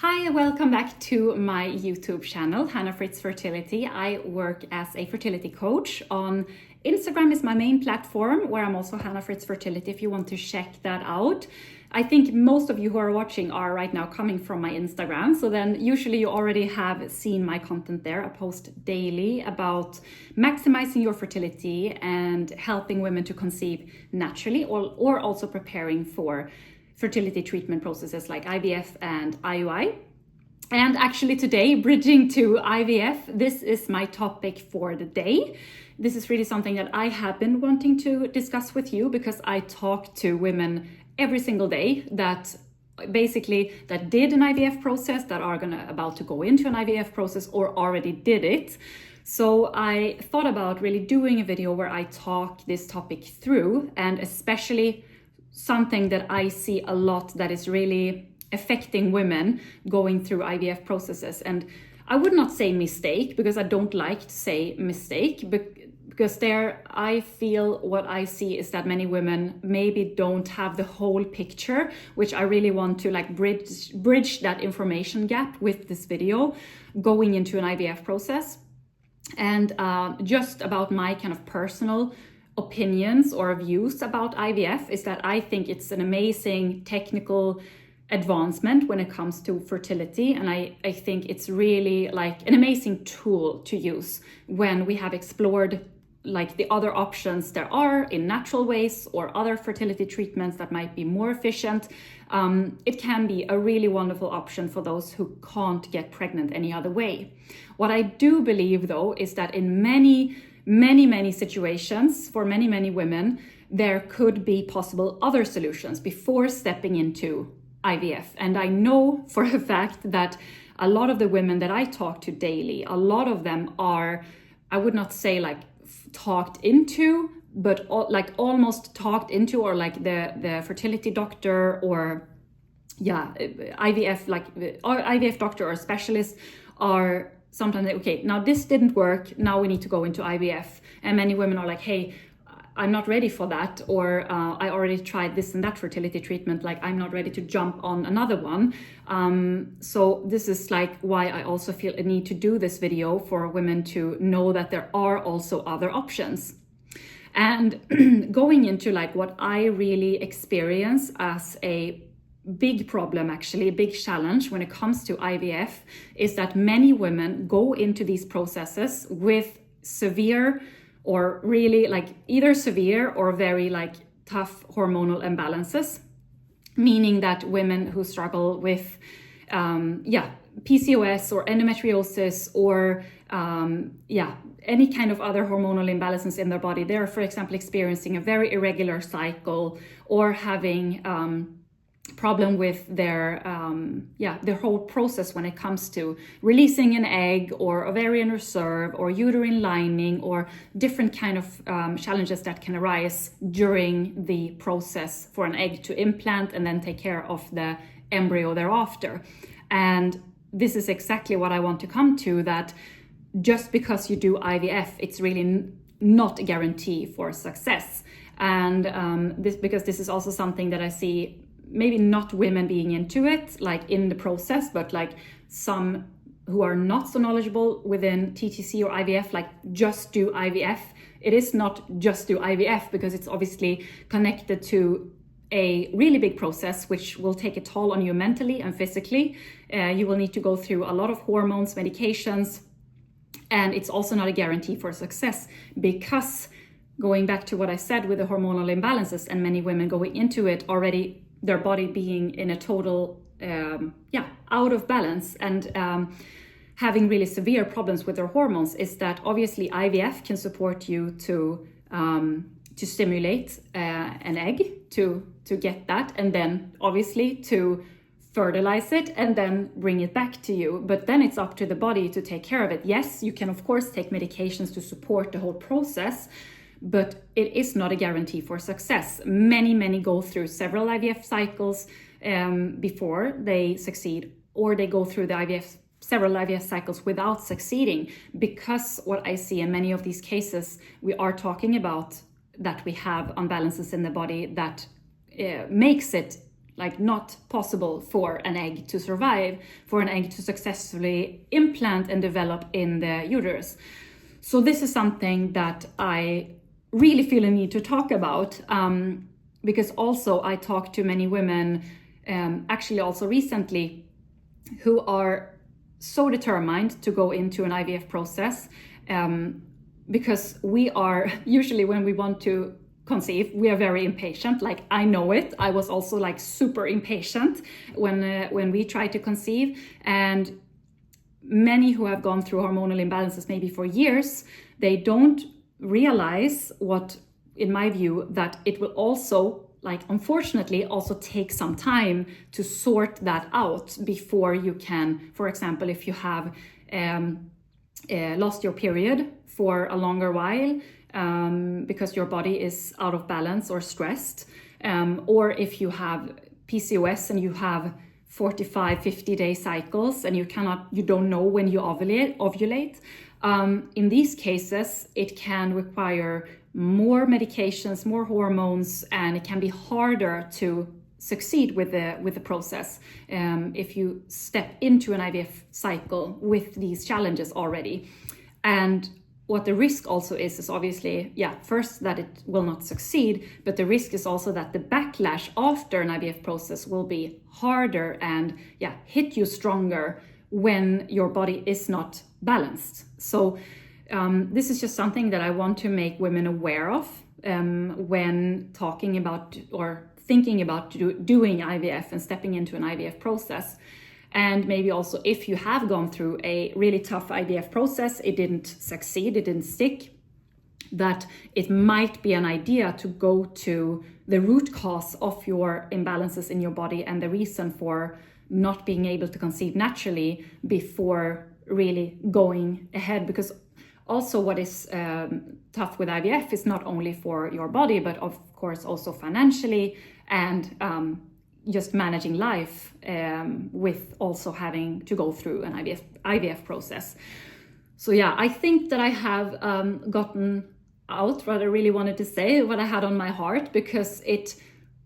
Hi, welcome back to my YouTube channel, Hannah Fritz Fertility. I work as a fertility coach. On Instagram is my main platform, where I'm also Hannah Fritz Fertility if you want to check that out. I think most of you who are watching are right now coming from my Instagram, so then usually you already have seen my content there. I post daily about maximizing your fertility and helping women to conceive naturally, or also preparing for fertility treatment processes like IVF and IUI. And actually today, bridging to IVF, this is my topic for the day. This is really something that I have been wanting to discuss with you because I talk to women every single day that did an IVF process, that are about to go into an IVF process or already did it. So I thought about really doing a video where I talk this topic through, and especially something that I see a lot that is really affecting women going through IVF processes. And I would not say mistake, because I don't like to say mistake, because there I feel what I see is that many women maybe don't have the whole picture, which I really want to bridge that information gap with this video going into an IVF process. And just about my kind of personal opinions or views about IVF is that I think it's an amazing technical advancement when it comes to fertility, and I think it's really like an amazing tool to use when we have explored like the other options there are in natural ways or other fertility treatments that might be more efficient. It can be a really wonderful option for those who can't get pregnant any other way. What I do believe though is that in many situations, for many women, there could be possible other solutions before stepping into IVF. And I know for a fact that a lot of the women that I talk to daily, a lot of them are, I would not say like talked into, but like almost talked into, or like the fertility doctor or IVF doctor or specialist are sometimes like, okay, now this didn't work, now we need to go into IVF. And many women are like, hey, I'm not ready for that, or I already tried this and that fertility treatment, like I'm not ready to jump on another one. So this is like why I also feel a need to do this video, for women to know that there are also other options. And going into like what I really experience as a big problem, actually a big challenge when it comes to IVF, is that many women go into these processes with severe, or really like either severe or very like tough hormonal imbalances, meaning that women who struggle with PCOS or endometriosis or any kind of other hormonal imbalances in their body, they're, for example, experiencing a very irregular cycle, or having problem with their whole process when it comes to releasing an egg, or ovarian reserve, or uterine lining, or different kind of challenges that can arise during the process for an egg to implant and then take care of the embryo thereafter. And this is exactly what I want to come to, that just because you do IVF, it's really not a guarantee for success. And because this is also something that I see, maybe not women being into it like in the process, but like some who are not so knowledgeable within TTC or IVF, like just do IVF. It is not just do IVF, because it's obviously connected to a really big process which will take a toll on you mentally and physically. You will need to go through a lot of hormones, medications, and it's also not a guarantee for success, because going back to what I said with the hormonal imbalances, and many women going into it already their body being in a total out of balance, and having really severe problems with their hormones, is that obviously IVF can support you to stimulate an egg, to get that, and then obviously to fertilize it and then bring it back to you. But then it's up to the body to take care of it. Yes, you can of course take medications to support the whole process, but it is not a guarantee for success. Many go through several IVF cycles before they succeed, or they go through several IVF cycles without succeeding, because what I see in many of these cases, we are talking about that we have imbalances in the body that makes it like not possible for an egg to survive, for an egg to successfully implant and develop in the uterus. So this is something that I really feel a need to talk about, because also I talked to many women, actually also recently, who are so determined to go into an IVF process, because we are usually, when we want to conceive, we are very impatient. Like, I know it. I was also like super impatient when we tried to conceive. And many who have gone through hormonal imbalances maybe for years, they don't realize what, in my view, that it will also, like, unfortunately, also take some time to sort that out before you can, for example, if you have lost your period for a longer while, because your body is out of balance or stressed, or if you have PCOS and you have 45, 50-day cycles and you don't know when you ovulate. In these cases, it can require more medications, more hormones, and it can be harder to succeed with the process if you step into an IVF cycle with these challenges already. And what the risk also is obviously, first that it will not succeed, but the risk is also that the backlash after an IVF process will be harder and hit you stronger when your body is not balanced. So this is just something that I want to make women aware of when talking about or thinking about doing IVF and stepping into an IVF process. And maybe also, if you have gone through a really tough IVF process, it didn't succeed, it didn't stick, that it might be an idea to go to the root cause of your imbalances in your body and the reason for not being able to conceive naturally before really going ahead. Because also what is tough with IVF is not only for your body, but of course also financially and just managing life with also having to go through an IVF process. So I think that I have gotten out what I really wanted to say, what I had on my heart, because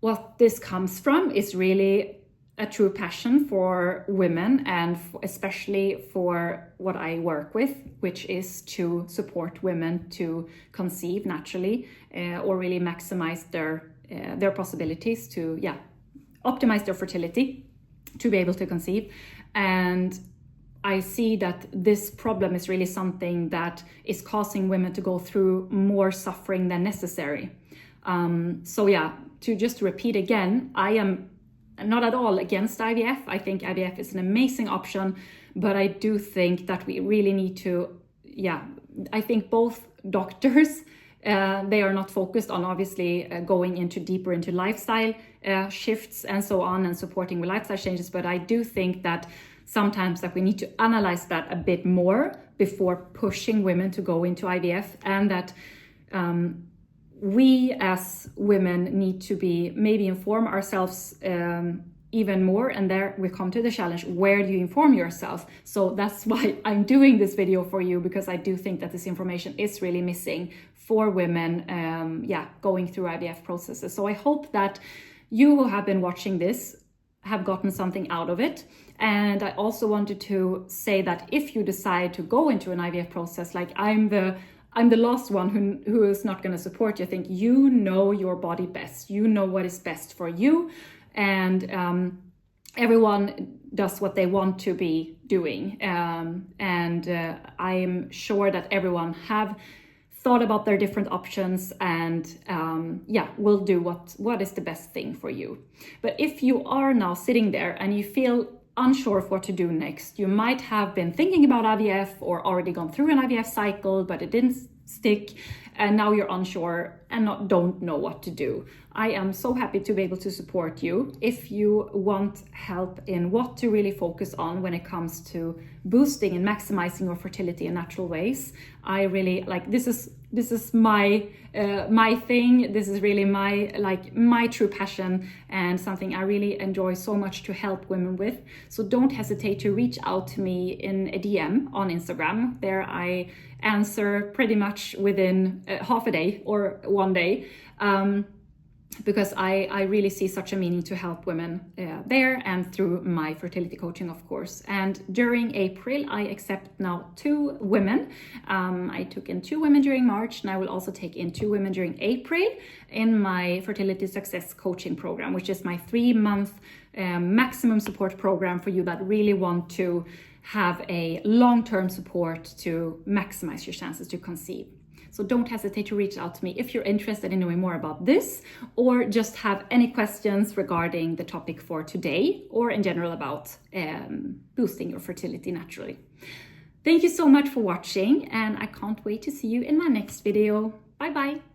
what this comes from is really a true passion for women, and especially for what I work with, which is to support women to conceive naturally, or really maximize their possibilities to optimize their fertility to be able to conceive. And I see that this problem is really something that is causing women to go through more suffering than necessary. To just repeat again, I am not at all against IVF. I think IVF is an amazing option, but I do think that we really need to, I think both doctors, they are not focused on obviously going deeper into lifestyle shifts and so on, and supporting with lifestyle changes. But I do think that sometimes that we need to analyze that a bit more before pushing women to go into IVF, and that we as women need to maybe inform ourselves even more. And there we come to the challenge, where do you inform yourself? So that's why I'm doing this video for you, because I do think that this information is really missing for women going through IVF processes. So I hope that you who have been watching this have gotten something out of it. And I also wanted to say that if you decide to go into an IVF process, like I'm the last one who is not going to support you. I think you know your body best. You know what is best for you. And everyone does what they want to be doing. I'm sure that everyone have thought about their different options and will do what is the best thing for you. But if you are now sitting there and you feel unsure of what to do next, you might have been thinking about IVF or already gone through an IVF cycle, but it didn't stick, and now you're unsure and don't know what to do. I am so happy to be able to support you if you want help in what to really focus on when it comes to boosting and maximizing your fertility in natural ways. I really this is my thing. This is really my true passion, and something I really enjoy so much to help women with. So don't hesitate to reach out to me in a DM on Instagram. There I answer pretty much within half a day or one day. because I really see such a meaning to help women there, and through my fertility coaching, of course. And during April, I accept now 2 women. I took in 2 women during March, and I will also take in 2 women during April in my fertility success coaching program, which is my 3-month maximum support program for you that really want to have a long-term support to maximize your chances to conceive. So don't hesitate to reach out to me if you're interested in knowing more about this, or just have any questions regarding the topic for today, or in general about boosting your fertility naturally. Thank you so much for watching, and I can't wait to see you in my next video. Bye bye.